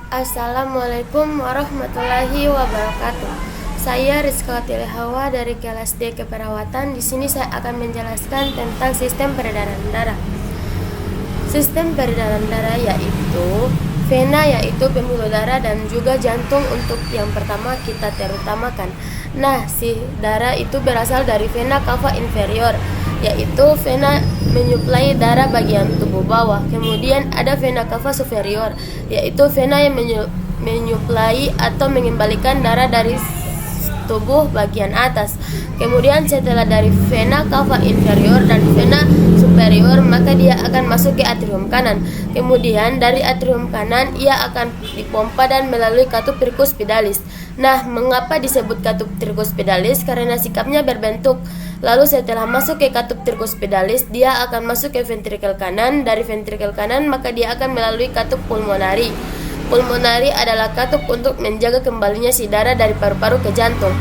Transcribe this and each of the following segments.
Assalamualaikum warahmatullahi wabarakatuh. Saya Rizka Tilehawa dari kelas D Keperawatan. Di sini saya akan menjelaskan tentang sistem peredaran darah. Sistem peredaran darah yaitu vena, yaitu pembuluh darah, dan juga jantung untuk yang pertama kita terutamakan. Nah, si darah itu berasal dari vena cava inferior, yaitu vena menyuplai darah bagian tubuh bawah. Kemudian ada vena cava superior, yaitu vena yang menyuplai atau mengembalikan darah dari tubuh bagian atas. Kemudian setelah dari vena cava inferior dan vena superior, maka dia akan masuk ke atrium kanan. Kemudian dari atrium kanan ia akan dipompa dan melalui katup tricuspidalis. Nah, mengapa disebut katup tricuspidalis? Karena sikapnya berbentuk. Lalu setelah masuk ke katup tricuspidalis, dia akan masuk ke ventrikel kanan. Dari ventrikel kanan maka dia akan melalui katup pulmonari. Pulmonari adalah katup untuk menjaga kembalinya si darah dari paru-paru ke jantung.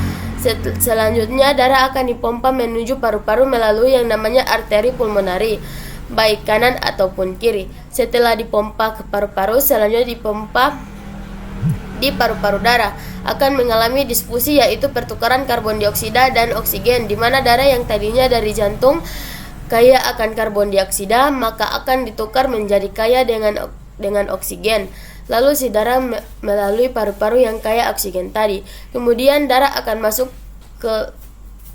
Selanjutnya darah akan dipompa menuju paru-paru melalui yang namanya arteri pulmonari, baik kanan ataupun kiri. Setelah dipompa ke paru-paru, selanjutnya dipompa di paru-paru. Darah akan mengalami disfusi, yaitu pertukaran karbon dioksida dan oksigen, di mana darah yang tadinya dari jantung kaya akan karbon dioksida maka akan ditukar menjadi kaya dengan oksigen. Lalu si darah melalui paru-paru yang kaya oksigen tadi. Kemudian darah akan masuk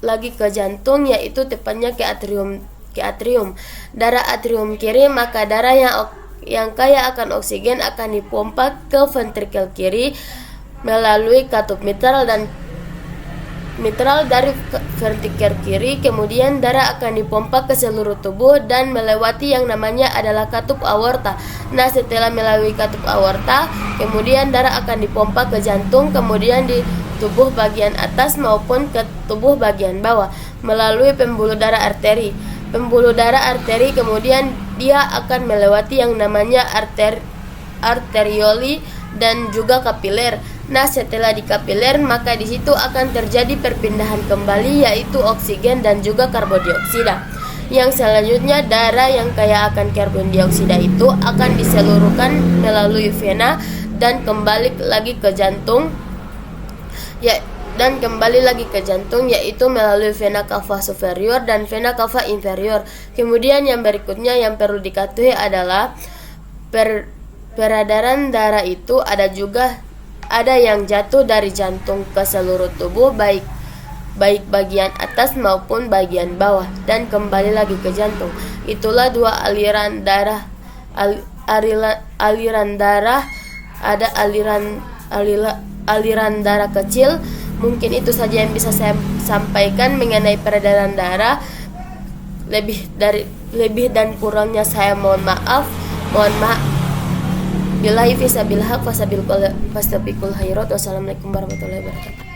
lagi ke jantung, yaitu tepatnya ke atrium. Darah atrium kiri, maka darah yang kaya akan oksigen akan dipompa ke ventrikel kiri melalui katup mitral dari vertiker kiri. Kemudian darah akan dipompa ke seluruh tubuh dan melewati yang namanya adalah katup aorta. Nah, setelah melalui katup aorta, kemudian darah akan dipompa ke jantung, kemudian di tubuh bagian atas maupun ke tubuh bagian bawah melalui pembuluh darah arteri. Pembuluh darah arteri kemudian dia akan melewati yang namanya arterioli dan juga kapiler. Nah, setelah di kapiler maka di situ akan terjadi perpindahan kembali, yaitu oksigen dan juga karbon dioksida. Yang selanjutnya darah yang kaya akan karbon dioksida itu akan diseluruhkan melalui vena dan kembali lagi ke jantung. Yaitu melalui vena cava superior dan vena cava inferior. Kemudian yang berikutnya yang perlu diketahui adalah peredaran darah itu ada yang jatuh dari jantung ke seluruh tubuh, baik bagian atas maupun bagian bawah, dan kembali lagi ke jantung. Itulah dua aliran darah. Aliran darah ada aliran darah kecil. Mungkin itu saja yang bisa saya sampaikan mengenai peredaran darah. Lebih dan kurangnya saya mohon maaf. Billahi fisabilillah fastabiqul khairat. Wassalamualaikum warahmatullahi wabarakatuh.